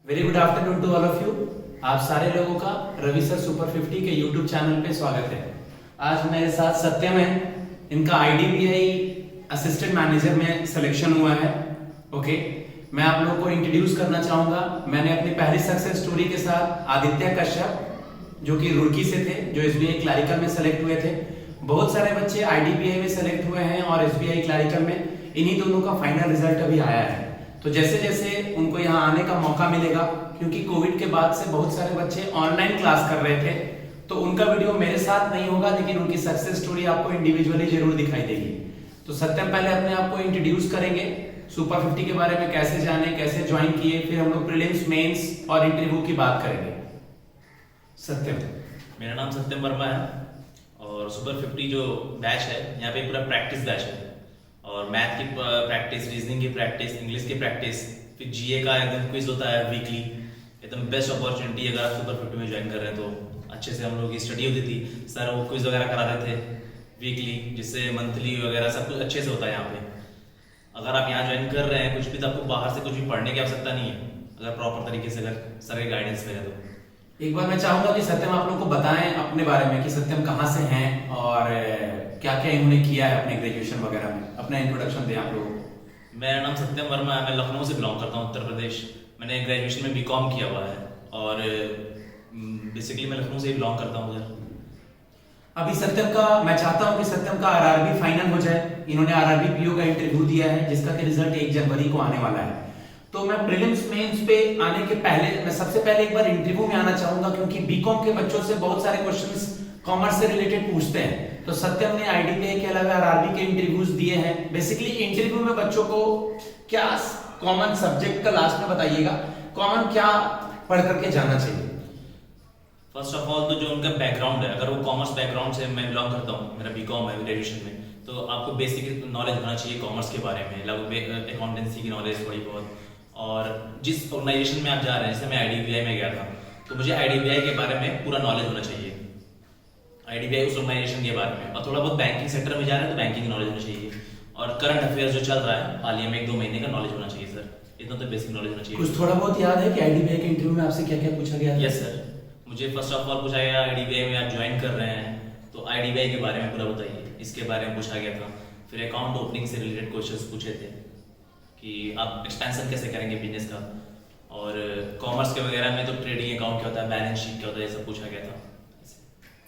Very good afternoon to all of you. आप सारे लोगों का रवि सर सुपर 50 के यूट्यूब चैनल पे स्वागत है। आज मेरे साथ सत्यम है, इनका IDBI असिस्टेंट मैनेजर में सिलेक्शन हुआ है। ओके, मैं आप लोगों को इंट्रोड्यूस करना चाहूंगा। मैंने अपनी पहली सक्सेस स्टोरी के साथ आदित्य कश्यप जो कि रुड़की से थे, जो SBI क्लैरिकल में सेलेक्ट हुए थे। बहुत सारे बच्चे IDBI में सेलेक्ट हुए हैं और SBI क्लैरिकल में, इन्हीं दोनों का फाइनल रिजल्ट अभी आया है। तो जैसे जैसे उनको यहाँ आने का मौका मिलेगा, क्योंकि कोविड के बाद से बहुत सारे बच्चे ऑनलाइन क्लास कर रहे थे, तो उनका वीडियो मेरे साथ नहीं होगा, लेकिन उनकी सक्सेस स्टोरी आपको इंडिविजुअली जरूर दिखाई देगी। तो सत्यम पहले अपने आप को इंट्रोड्यूस करेंगे, सुपर 50 के बारे में कैसे जाने, कैसे ज्वाइन किए, फिर हम लोग प्रीलिम्स, मेंस और इंटरव्यू की बात करेंगे। सत्यम। मेरा नाम सत्यम वर्मा है और सुपर 50 जो बैच है यहाँ पे पूरा प्रैक्टिस बैच है और मैथ की प्रैक्टिस, रीजनिंग की प्रैक्टिस, इंग्लिश की प्रैक्टिस, फिर GA का एकदम क्विज होता है वीकली। एकदम बेस्ट अपॉर्चुनिटी अगर आप सुपर 50 में ज्वाइन कर रहे हैं तो अच्छे से हम लोग की स्टडी होती थी। सर वो क्विज वगैरह कराते थे वीकली, जिससे मंथली वगैरह सब कुछ अच्छे से होता है यहाँ पे। अगर आप यहाँ ज्वाइन कर रहे हैं कुछ भी, तो आपको बाहर से कुछ भी पढ़ने की आवश्यकता नहीं है, अगर प्रॉपर तरीके से अगर सर के गाइडेंस में है तो। एक बार मैं चाहूंगा कि सत्यम आप लोगों को बताएं अपने बारे में कि सत्यम कहाँ से हैं और क्या क्या इन्होंने किया है अपने ग्रेजुएशन वगैरह में। अपना इंट्रोडक्शन दें आप लोगों को। मेरा नाम सत्यम वर्मा है, मैं लखनऊ से बिलोंग करता हूँ, उत्तर प्रदेश। मैंने ग्रेजुएशन में BCom किया हुआ है और बेसिकली मैं लखनऊ से ही बिलोंग करता हूँ उधर। अभी सत्यम का, मैं चाहता हूं कि सत्यम का RRB फाइनल हो जाए। इन्होंने RRB PO का इंटरव्यू दिया है, जिसका कि रिजल्ट 1 जनवरी को आने वाला है। तो मैं प्रीलिम्स मेंस पे आने के पहले, मैं सबसे पहले एक बार इंटरव्यू में आना चाहूंगा, क्योंकि BCom के बच्चों से बहुत सारे क्वेश्चंस कॉमर्स से रिलेटेड पूछते हैं। तो सत्यम ने IDBI के अलावा RRB के इंटरव्यूज दिए हैं। बेसिकली इंटरव्यू में बच्चों को क्या कॉमन सब्जेक्ट का लास्ट में बताइएगा, कॉमन क्या पढ़ करके जाना चाहिए। फर्स्ट ऑफ ऑल तो जो उनका बैकग्राउंड है, अगर वो कॉमर्स बैकग्राउंड से मैं बिलोंग करता हूँ, मेरा BCom है ग्रेजुएशन में, तो आपको बेसिक नॉलेज होना चाहिए कॉमर्स के बारे में, लगभग अकाउंटेंसी की नॉलेज थोड़ी बहुत। और जिस ऑर्गेनाइजेशन में आप जा रहे हैं, जैसे मैं IDBI में गया था, तो मुझे IDBI के बारे में पूरा नॉलेज होना चाहिए, IDBI उस ऑर्गेनाइजेशन के बारे में। और थोड़ा बहुत बैंकिंग सेक्टर में जा रहे हैं तो बैंकिंग की नॉलेज होनी चाहिए, और करंट अफेयर्स जो चल रहा है हाल ही में 1-2 महीने का नॉलेज होना चाहिए सर। इतना तो बेसिक नॉलेज होना चाहिए। कुछ थोड़ा बहुत याद है कि IDBI के इंटरव्यू में आपसे क्या क्या पूछा गया? यस सर, मुझे फर्स्ट ऑफ ऑल पूछा गया IDBI में आप ज्वाइन कर रहे हैं तो IDBI के बारे में पूरा बताइए, इसके बारे में पूछा गया था। फिर अकाउंट ओपनिंग से रिलेटेड क्वेश्चंस पूछे थे कि आप एक्सपेंशन कैसे करेंगे बिजनेस का, और कॉमर्स के वगैरह में तो ट्रेडिंग अकाउंट क्या होता है, बैलेंस शीट क्या होता है, ये सब पूछा गया था।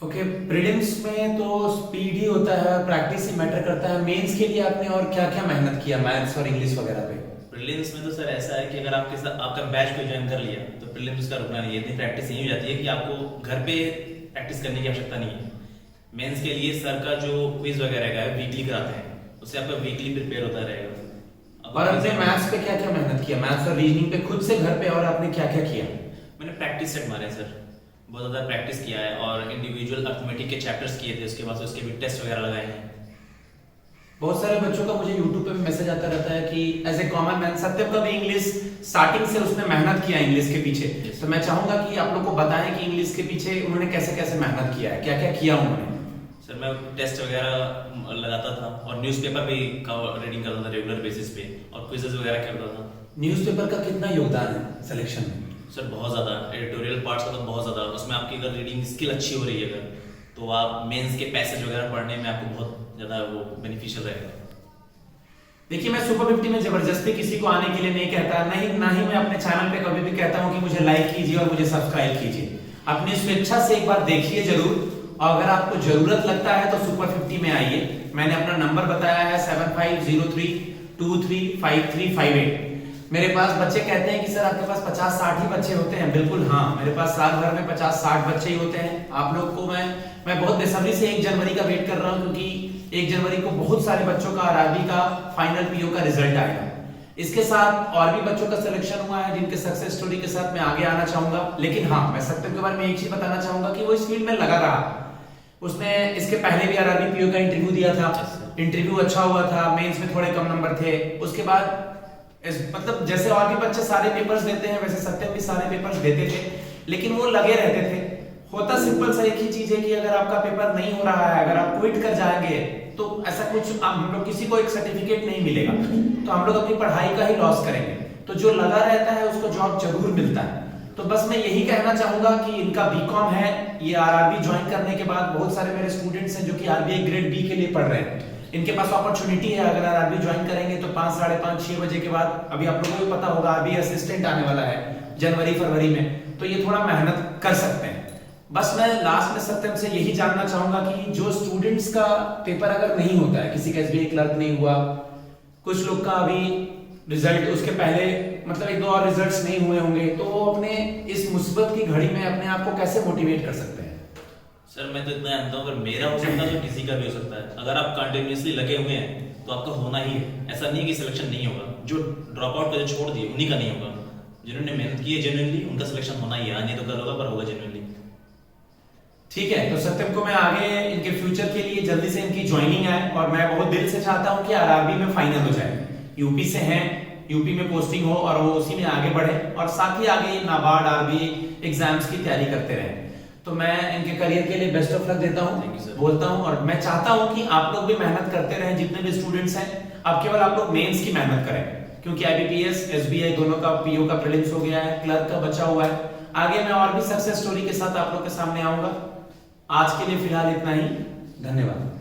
ओके, प्रीलिम्स में तो स्पीड ही होता है, प्रैक्टिस ही मैटर करता है। मेंस के लिए आपने और क्या क्या मेहनत किया मैथ्स और इंग्लिश वगैरह पे? प्रीलिम्स में तो सर ऐसा है कि अगर आपके साथ आपका बैच को ज्वाइन कर लिया तो प्रीलिम्स का रुकना नहीं है। इतनी प्रैक्टिस यही हो जाती है कि आपको घर पे प्रैक्टिस करने की आवश्यकता नहीं है। मेंस के लिए सर का जो क्विज वगैरह का है वीकली कराते हैं, उससे आपका वीकली प्रिपेयर होता रहेगा। और आपने मैथ्स पे क्या क्या मेहनत किया, मैथ्स और रीजनिंग पे खुद से घर पे, और आपने क्या क्या किया? मैंने प्रैक्टिस सेट मारे सर, बहुत ज़्यादा प्रैक्टिस किया है और इंडिविजुअल अर्थमेटिक के चैप्टर्स किए थे, उसके बाद उसके भी टेस्ट वगैरह लगाए हैं। बहुत सारे बच्चों का मुझे YouTube पे भी मैसेज आता रहता है कि एज ए कॉमन मैन, सत्यम का भी इंग्लिश स्टार्टिंग से उसने मेहनत किया इंग्लिश के पीछे। तो मैं चाहूंगा कि आप लोग को बताएं कि इंग्लिश के पीछे उन्होंने कैसे कैसे मेहनत किया है, क्या क्या किया उन्होंने। सर मैं टेस्ट वगैरह लगाता था और न्यूज़पेपर भी रीडिंग करता था रेगुलर बेसिस पे, और क्विजेस वगैरह करता था। न्यूज़पेपर का कितना योगदान है सिलेक्शन में? सर बहुत ज़्यादा, एडिटोरियल पार्ट्स का तो बहुत ज़्यादा। उसमें आपकी अगर रीडिंग स्किल अच्छी हो रही है अगर, तो आप मेंस के पैसेज वगैरह पढ़ने में आपको बहुत ज़्यादा वो बेनिफिशियल रहेगा। देखिए, मैं सुपर 50 में जबरदस्ती किसी को आने के लिए नहीं कहता, नहीं ना ही मैं अपने चैनल पे कभी भी कहता हूं कि मुझे लाइक कीजिए और मुझे सब्सक्राइब कीजिए। अपनी स्वेच्छा से एक बार देखिए जरूर, और अगर आपको जरूरत लगता है तो सुपर 50 में आइए। मैंने अपना नंबर बताया है 7503235358। मेरे पास बच्चे कहते हैं कि सर आपके पास 50-60 ही बच्चे होते हैं। बिल्कुल हाँ, मेरे पास साल भर में 50-60 बच्चे ही होते हैं। आप लोग को मैं बहुत बेसब्री से 1 जनवरी का वेट कर रहा हूं, क्योंकि 1 जनवरी को बहुत सारे बच्चों का RRB का फाइनल PO का रिजल्ट आएगा। इसके साथ और भी बच्चों का सिलेक्शन हुआ है, जिनके सक्सेस स्टोरी के साथ मैं आगे आना चाहूंगा। लेकिन हाँ, मैं सत्यम के बारे में एक चीज बताना चाहूंगा कि वो इस फील्ड में लगा रहा। उसने इसके पहले भी RRB PO का इंटरव्यू दिया था, इंटरव्यू अच्छा हुआ था, मेंस में थोड़े कम नंबर थे। उसके बाद मतलब जैसे और भी बच्चे सारे पेपर्स देते हैं, वैसे सत्यम भी सारे पेपर्स देते थे, लेकिन वो लगे रहते थे। होता सिंपल सा एक ही चीज है कि अगर आपका पेपर नहीं हो रहा है, अगर आप क्विट कर जाएंगे, तो ऐसा कुछ हम लोग किसी को एक सर्टिफिकेट नहीं मिलेगा, तो हम लोग अपनी पढ़ाई का ही लॉस करेंगे। तो जो लगा रहता है उसको जॉब जरूर मिलता है। तो बस मैं यही कहना चाहूंगा कि इनका बीकॉम है, ये आरआरबी ज्वाइन करने के बाद बहुत सारे मेरे स्टूडेंट्स हैं जो कि आरबीआई ग्रेड बी के लिए पढ़ रहे हैं, इनके पास अपॉर्चुनिटी है। अगर आरआरबी ज्वाइन करेंगे तो 5, साढ़े 5, 6 बजे के बाद, अभी आप लोगों को पता होगा आरबीआई असिस्टेंट आने वाला है जनवरी फरवरी में, तो ये थोड़ा मेहनत कर सकते हैं। बस मैं लास्ट में सत्यम से यही जानना चाहूंगा कि जो स्टूडेंट्स का पेपर अगर नहीं होता है, किसी का एसबीआई क्लर्क नहीं हुआ, कुछ लोग का अभी रिजल्ट उसके पहले मतलब 1-2 और रिजल्ट्स नहीं हुए होंगे, तो वो अपने इस मुसीबत की घड़ी में अपने आप को कैसे मोटिवेट कर सकते हैं? सर मैं तो इतना जानता हूँ, अगर मेरा हो सकता है तो किसी का भी हो सकता है। अगर आप कंटिन्यूअसली लगे हुए हैं तो आपका होना ही है। ऐसा नहीं है कि सिलेक्शन नहीं होगा। जो ड्रॉप आउट कर छोड़ दिए उन्हीं का नहीं होगा। जिन्होंने मेहनत की है जेन्युइनली उनका सिलेक्शन होना ही है, नहीं तो कल होगा पर होगा जेन्युइनली। ठीक है, तो सत्यम को मैं आगे इनके फ्यूचर के लिए जल्दी से इनकी ज्वाइनिंग आए, और मैं बहुत दिल से चाहता हूं कि आरआरबी में फाइनल हो जाए। यूपी से हैं, यूपी में पोस्टिंग हो और वो उसी में आगे बढ़े, और साथ ही आगे नाबार्ड आरबीआई एग्जाम्स की तैयारी करते रहें। तो मैं इनके करियर के लिए बेस्ट ऑफ लक देता हूं, बोलता हूं, और मैं चाहता हूं कि आप लोग भी मेहनत करते रहें, जितने भी स्टूडेंट्स हैं। अब केवल आप लोग मेंस की मेहनत करें, क्योंकि आईबीपीएस एसबीआई दोनों का पीओ का प्रीलिम्स हो गया है, क्लर्क का बचा हुआ है। आगे मैं और भी सक्सेस स्टोरी के साथ आप लोग के सामने आऊंगा। आज के लिए फिलहाल इतना ही, धन्यवाद।